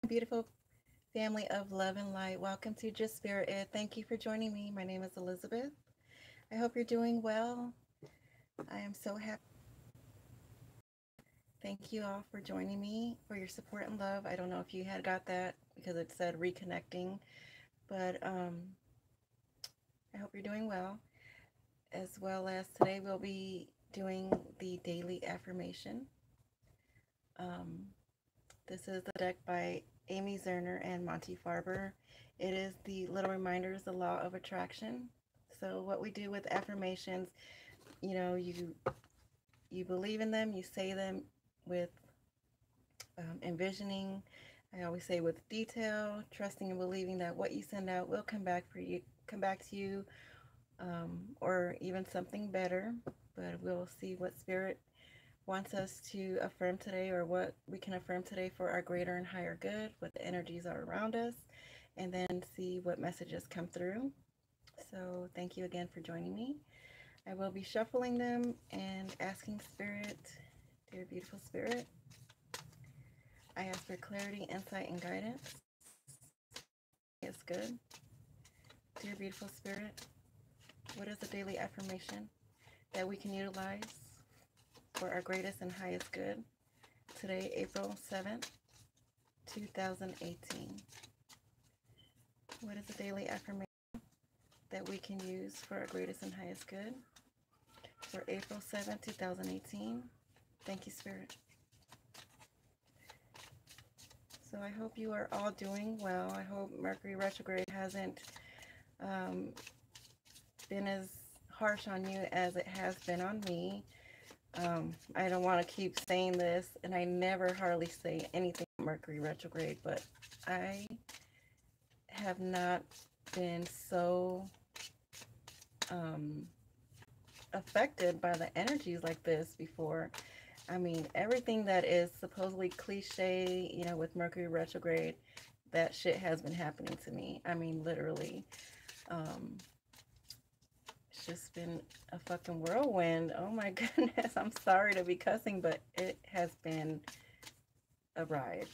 Beautiful family of love and light. Welcome to Just Spirit It. Thank you for joining me. My name is Elizabeth. I hope you're doing well. I am so happy. Thank you all for joining me, for your support and love. I don't know if you had got that because it said reconnecting, but I hope you're doing well. As well as today, we'll be doing the daily affirmation. Um, this is the deck by Amy Zerner and Monty Farber. It is the Little Reminders, the Law of Attraction. So what we do with affirmations, you believe in them, you say them with envisioning. I always say with detail, trusting and believing that what you send out will come back to you, or even something better. But we'll see what spirit wants us to affirm today, or what we can affirm today for our greater and higher good, what the energies are around us, and then see what messages come through. So thank you again for joining me. I will be shuffling them and asking Spirit, dear beautiful Spirit, I ask for clarity, insight, and guidance. It's good. Dear beautiful Spirit, what is the daily affirmation that we can utilize for our greatest and highest good? Today, April 7th, 2018. What is the daily affirmation that we can use for our greatest and highest good for April 7th, 2018? Thank you, Spirit. So I hope you are all doing well. I hope Mercury retrograde hasn't been as harsh on you as it has been on me. I don't want to keep saying this, and I never hardly say anything Mercury retrograde, but I have not been so affected by the energies like this before. I mean, everything that is supposedly cliche, with Mercury retrograde, that shit has been happening to me. I mean, literally. It's just been a fucking whirlwind. Oh my goodness. I'm sorry to be cussing, but it has been a ride.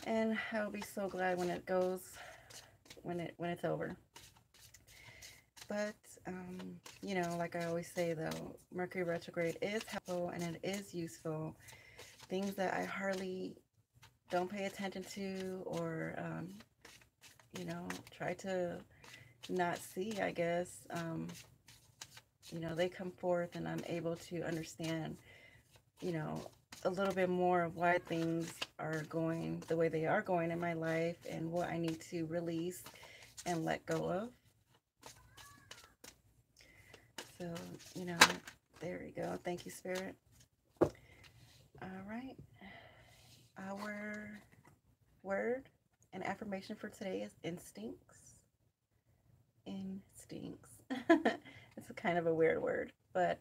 And I'll be so glad when it goes, when it's over. But, like I always say, though, Mercury retrograde is helpful and it is useful. Things that I hardly don't pay attention to, or, try to not see, I guess, they come forth and I'm able to understand, a little bit more of why things are going the way they are going in my life and what I need to release and let go of. So, there we go. Thank you, Spirit. All right. Our word and affirmation for today is instincts. Instincts. It's a kind of a weird word, but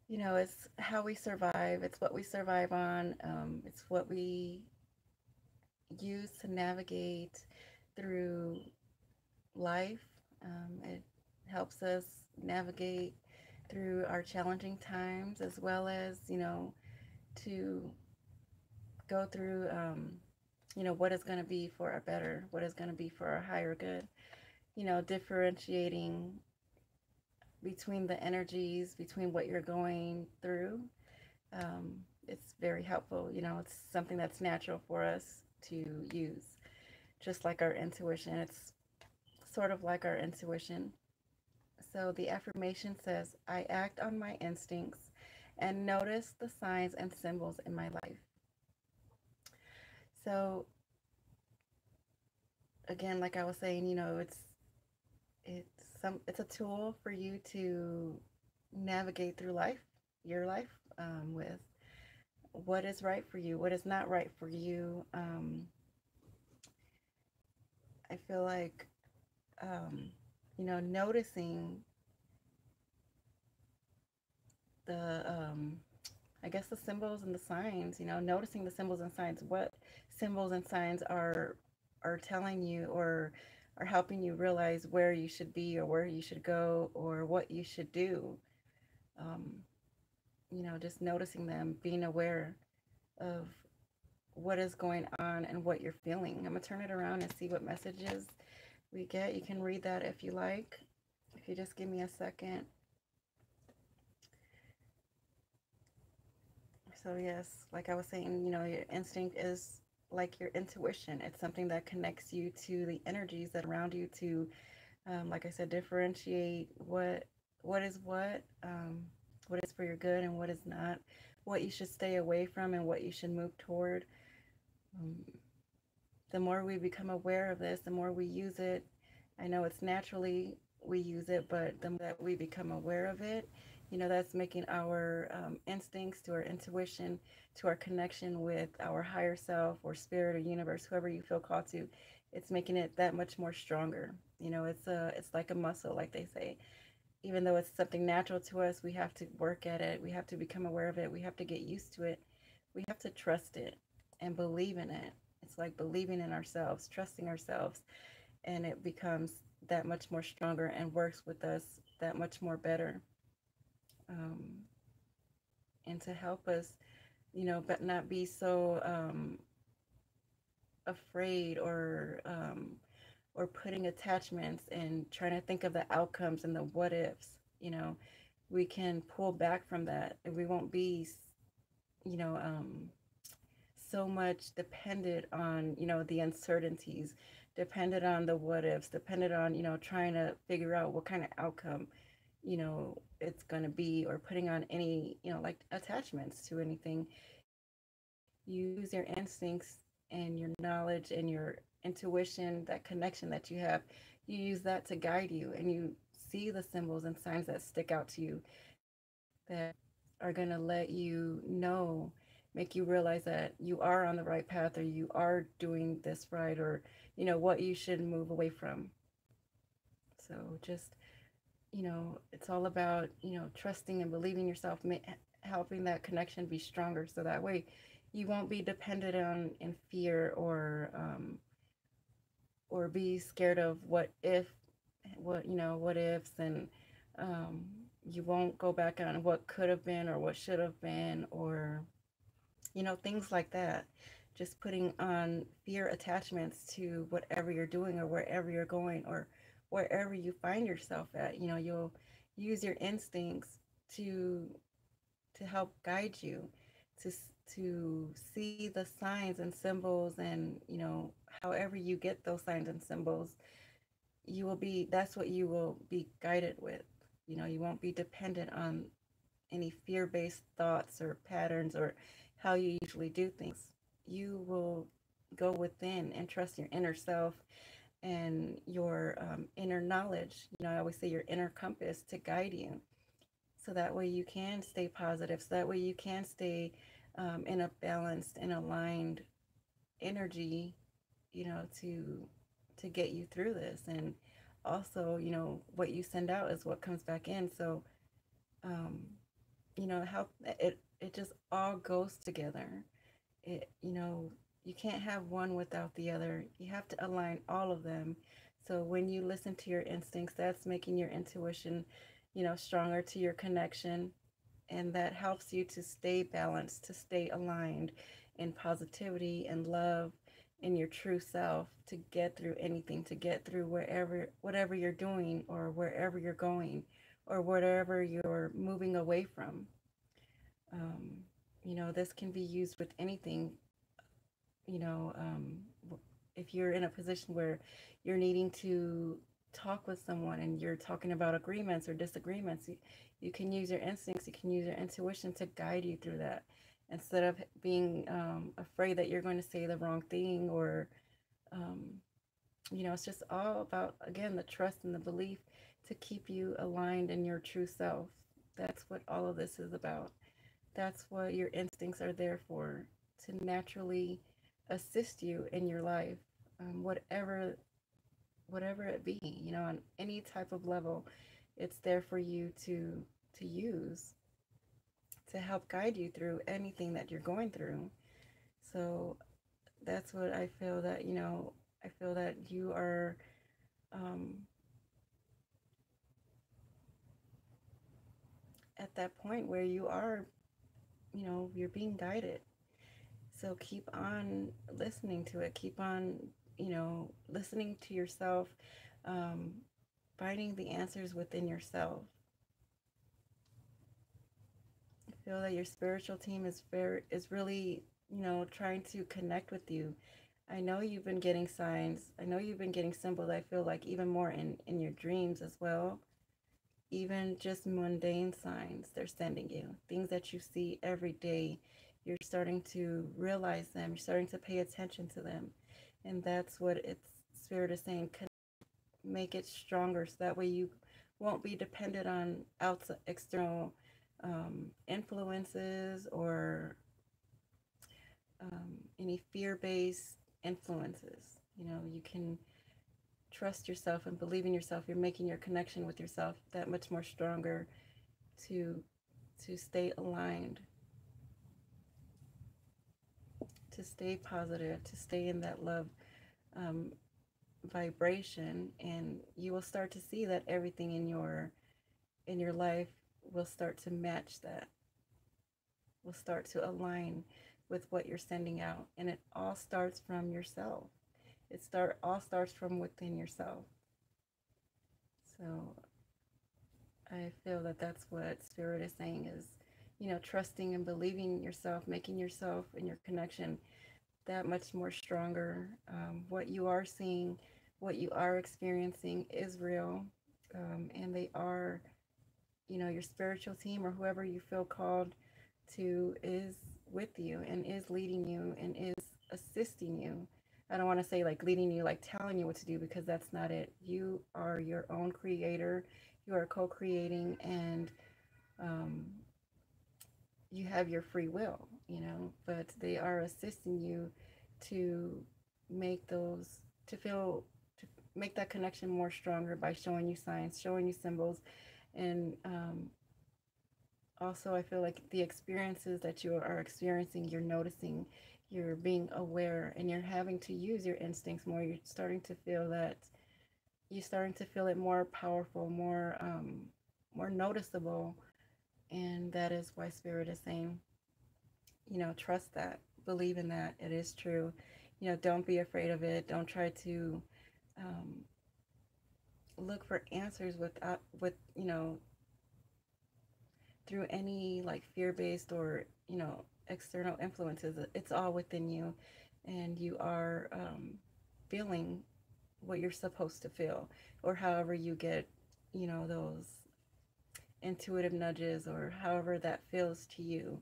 it's how we survive. It's what we survive on. It's what we use to navigate through life. It helps us navigate through our challenging times, as well as, to go through, what is going to be for our better, what is going to be for our higher good, differentiating between the energies, between what you're going through. It's very helpful. It's something that's natural for us to use, just like our intuition. It's sort of like our intuition. So the affirmation says, I act on my instincts and notice the signs and symbols in my life. So again, like I was saying, it's a tool for you to navigate through life, your life, with what is right for you, what is not right for you. I feel like, noticing the, I guess the symbols and the signs, noticing the symbols and signs, what symbols and signs are telling you, or are helping you realize where you should be, or where you should go, or what you should do. Um, just noticing them, being aware of what is going on and what you're feeling. I'm going to turn it around and see what messages we get. You can read that if you like. If you just give me a second. So, yes, like I was saying, your instinct is like your intuition. It's something that connects you to the energies that are around you to, like I said, differentiate what is for your good and what is not, what you should stay away from and what you should move toward. Um, the more we become aware of this, the more we use it. I know it's naturally we use it, but the more that we become aware of it, that's making our instincts, to our intuition, to our connection with our higher self or spirit or universe, whoever you feel called to, it's making it that much more stronger. It's like a muscle, like they say. Even though it's something natural to us, we have to work at it. We have to become aware of it. We have to get used to it. We have to trust it and believe in it. It's like believing in ourselves, trusting ourselves, and it becomes that much more stronger and works with us that much more better. Um, and to help us, but not be so afraid or putting attachments and trying to think of the outcomes and the what ifs. You know, we can pull back from that, and we won't be, you know, um, so much dependent on, the uncertainties, dependent on the what ifs, dependent on, trying to figure out what kind of outcome, it's going to be, or putting on any, like attachments to anything. You use your instincts and your knowledge and your intuition, that connection that you have, you use that to guide you, and you see the symbols and signs that stick out to you that are going to let you know, make you realize that you are on the right path, or you are doing this right, or, what you should move away from. So just, it's all about, trusting and believing yourself, helping that connection be stronger. So that way you won't be dependent on in fear, or be scared of what ifs, and um, you won't go back on what could have been or what should have been, or things like that. Just putting on fear attachments to whatever you're doing, or wherever you're going, or wherever you find yourself at. You'll use your instincts to help guide you, to see the signs and symbols, and however you get those signs and symbols, that's what you will be guided with. You won't be dependent on any fear-based thoughts or patterns, or how you usually do things. You will go within and trust your inner self and your inner knowledge. I always say your inner compass to guide you. So that way you can stay positive. So that way you can stay in a balanced and aligned energy, to get you through this. And also, what you send out is what comes back in. So, um, how it just all goes together. You can't have one without the other. You have to align all of them. So when you listen to your instincts, that's making your intuition, stronger, to your connection, and that helps you to stay balanced, to stay aligned in positivity and love, in your true self, to get through anything, to get through whatever you're doing, or wherever you're going, or whatever you're moving away from. um, this can be used with anything. you know um, if you're in a position where you're needing to talk with someone, and you're talking about agreements or disagreements, you can use your instincts, you can use your intuition to guide you through that, instead of being afraid that you're going to say the wrong thing, or um, it's just all about, again, the trust and the belief to keep you aligned in your true self. That's what all of this is about. That's what your instincts are there for, to naturally assist you in your life, whatever it be, on any type of level. It's there for you to use, to help guide you through anything that you're going through. So that's what I feel that, I feel that you are um, at that point where you are, you're being guided. So keep on listening to it. Keep on, listening to yourself, um, finding the answers within yourself. I feel that your spiritual team is really, trying to connect with you. I know you've been getting signs. I know you've been getting symbols. I feel like even more in your dreams as well. Even just mundane signs they're sending you, things that you see every day. You're starting to realize them. You're starting to pay attention to them, and that's what its spirit is saying. Make it stronger, so that way you won't be dependent on outside external influences or any fear-based influences. You can trust yourself and believe in yourself. You're making your connection with yourself that much more stronger to stay aligned, to stay positive, to stay in that love um, vibration, and you will start to see that everything in your life will start to match that, will start to align with what you're sending out, and it all starts from yourself. All starts from within yourself. So I feel that that's what spirit is saying is, trusting and believing in yourself, making yourself and your connection that much more stronger. What you are seeing, what you are experiencing is real. And they are, your spiritual team or whoever you feel called to is with you and is leading you and is assisting you. I don't want to say like leading you, like telling you what to do, because that's not it. You are your own creator. You are co-creating, and um, you have your free will, but they are assisting you to make to feel, to make that connection more stronger by showing you signs, showing you symbols. And also, I feel like the experiences that you are experiencing, you're noticing, you're being aware, and you're having to use your instincts more. You're starting to feel it more powerful, more noticeable. And that is why spirit is saying, trust that, believe in that. It is true. Don't be afraid of it. Don't try to um, look for answers through any like fear-based or, external influences. It's all within you, and you are feeling what you're supposed to feel, or however you get, those intuitive nudges, or however that feels to you.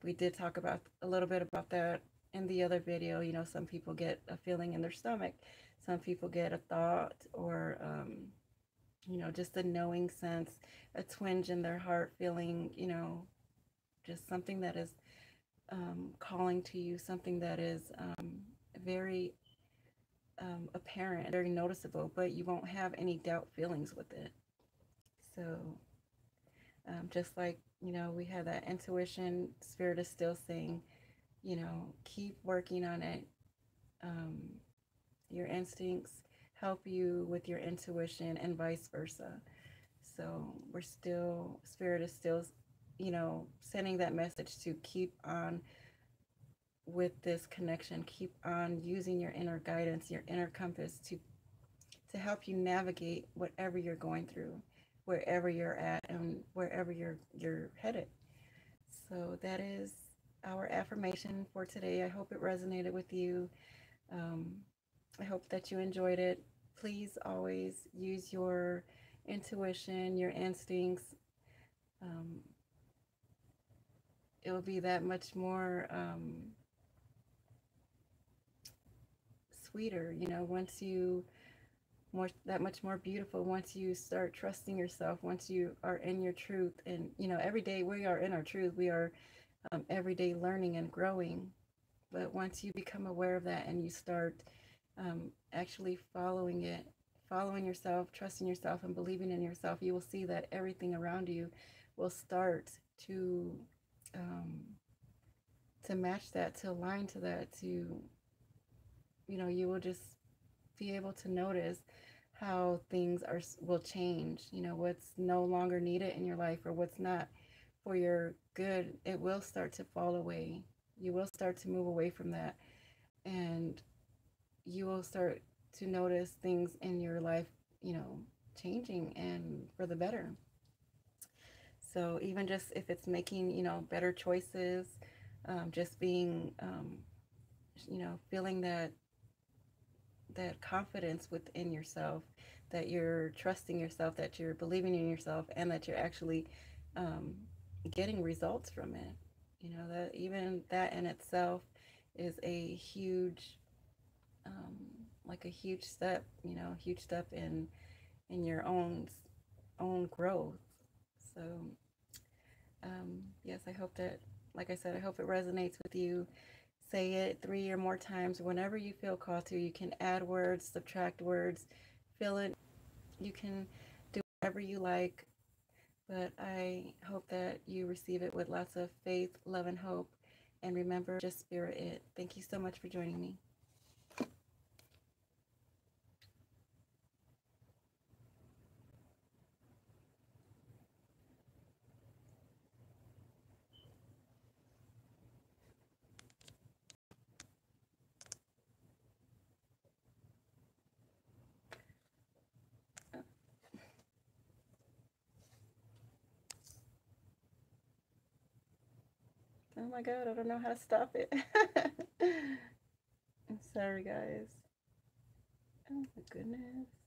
We did talk about a little bit about that in the other video. Some people get a feeling in their stomach, some people get a thought, or just a knowing sense, a twinge in their heart, feeling, just something that is calling to you, something that is very apparent, very noticeable, but you won't have any doubt feelings with it. So just like, we have that intuition, spirit is still saying, keep working on it. Um, your instincts help you with your intuition, and vice versa. So spirit is still, sending that message to keep on with this connection, keep on using your inner guidance, your inner compass to help you navigate whatever you're going through, wherever you're at, and wherever you're headed. So that is our affirmation for today. I hope it resonated with you. Um, I hope that you enjoyed it. Please always use your intuition, your instincts. Um, it will be that much more sweeter, that much more beautiful once you start trusting yourself, once you are in your truth. And every day we are in our truth. We are every day learning and growing. But once you become aware of that, and you start actually following yourself, trusting yourself, and believing in yourself, you will see that everything around you will start um, to match that, to align to that, you will just be able to notice how things will change. What's no longer needed in your life, or what's not for your good, it will start to fall away. you will start to move away from that, and you will start to notice things in your life, you know, changing and for the better. So even just if it's making, you know, better choices, just being, you know, feeling that confidence within yourself, that you're trusting yourself, that you're believing in yourself, and that you're actually um, getting results from it. You know, that even that in itself is a huge, um, like a huge step. You know, huge step in your own growth. So yes, I hope that, like I said, I hope it resonates with you. Say it 3 or more times whenever you feel called to. You can add words, subtract words, fill it. You can do whatever you like, but I hope that you receive it with lots of faith, love, and hope. And remember, just spirit it. Thank you so much for joining me. Oh my God, I don't know how to stop it. I'm sorry, guys. Oh my goodness.